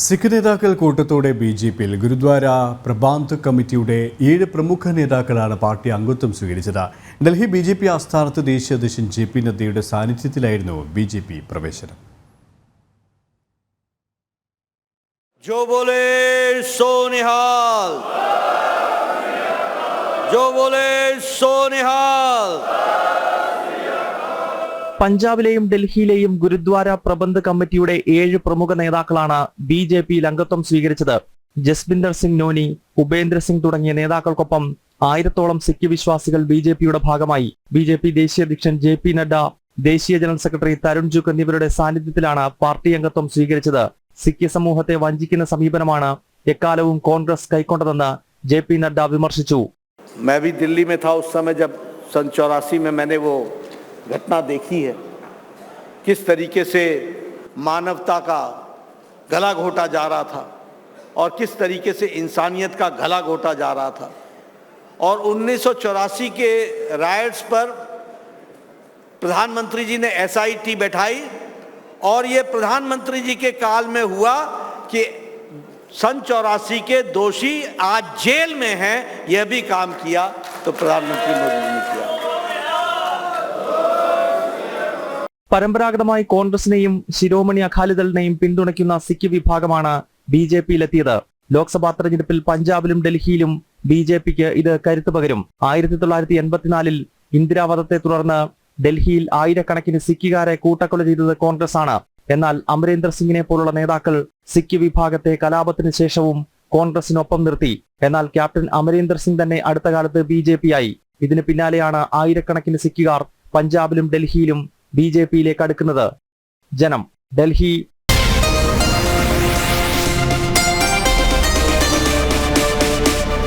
സിഖ് നേതാക്കൾ കൂട്ടത്തോടെ ബി.ജെ.പിയിൽ ഗുരുദ്വാര പ്രബാന്ധ് കമ്മിറ്റിയുടെ 7 പ്രമുഖ നേതാക്കളാണ് പാർട്ടി അംഗത്വം സ്വീകരിച്ചത്. ഡൽഹി ബി.ജെ.പി ആസ്ഥാനത്ത് ദേശീയ അധ്യക്ഷൻ ജെ.പി. നദ്ദയുടെ സാന്നിധ്യത്തിലായിരുന്നു ബി.ജെ.പി പ്രവേശനം. जो बोले सो निहाल, जो बोले सो निहाल. പഞ്ചാബിലെയും ഡൽഹിയിലെയും ഗുരുദ്വാര പ്രബന്ധ് കമ്മിറ്റിയുടെ 7 പ്രമുഖ നേതാക്കളാണ് ബി.ജെ.പിയിൽ അംഗത്വം സ്വീകരിച്ചത്. ജസ്ബിന്ദർ സിംഗ് നോനി, ഉപേന്ദ്ര സിംഗ് തുടങ്ങിയ നേതാക്കൾക്കൊപ്പം 1000-ഓളം സിഖ് വിശ്വാസികൾ ബി.ജെ.പിയുടെ ഭാഗമായി. ബി.ജെ.പി ദേശീയ അധ്യക്ഷൻ ജെ.പി. നഡ്ഡ, ദേശീയ ജനറൽ സെക്രട്ടറി തരുൺ ജുഗ് എന്നിവരുടെ സാന്നിധ്യത്തിലാണ് പാർട്ടി അംഗത്വം സ്വീകരിച്ചത്. സിഖ് സമൂഹത്തെ വഞ്ചിക്കുന്ന സമീപനമാണ് എക്കാലവും കോൺഗ്രസ് കൈക്കൊണ്ടതെന്ന് ജെ.പി. നഡ്ഡ വിമർശിച്ചു. मैं भी दिल्ली में था उस समय जब सन 84 में मैंने वो घटना देखी है, किस तरीके से मानवता का गला घोटा जा रहा था और किस तरीके से इंसानियत का गला घोटा जा रहा था. और 1984 के राइट्स पर प्रधानमंत्री जी ने SIT बैठाई और ये प्रधानमंत्री जी के काल में हुआ कि सन 84 के दोषी आज जेल में हैं. यह भी काम किया तो प्रधानमंत्री मोदी जी ने किया. പരമ്പരാഗതമായി കോൺഗ്രസിനെയും ശിരോമണി അകാലിദളിനെയും പിന്തുണയ്ക്കുന്ന സിഖ് വിഭാഗമാണ് ബി.ജെ.പിയിലെത്തിയത്. ലോക്സഭാ തെരഞ്ഞെടുപ്പിൽ പഞ്ചാബിലും ഡൽഹിയിലും ബി.ജെ.പിക്ക് ഇത് കരുത്തു പകരും. 1984-ൽ ഇന്ദിരാവധത്തെ തുടർന്ന് ഡൽഹിയിൽ ആയിരക്കണക്കിന് സിഖുകാരെ കൂട്ടക്കൊല ചെയ്തത് കോൺഗ്രസ് ആണ്. എന്നാൽ അമരീന്ദർ സിംഗിനെ പോലുള്ള നേതാക്കൾ സിഖ് വിഭാഗത്തെ കലാപത്തിന് ശേഷവും കോൺഗ്രസിനൊപ്പം നിർത്തി. എന്നാൽ ക്യാപ്റ്റൻ അമരീന്ദർ സിംഗ് തന്നെ അടുത്ത കാലത്ത് ബി.ജെ.പിയായി. ഇതിന് പിന്നാലെയാണ് ആയിരക്കണക്കിന് സിഖുകാർ പഞ്ചാബിലും ഡൽഹിയിലും ബി.ജെ.പിയിലേക്ക് അടുക്കുന്നത്. ജനം, ഡൽഹി.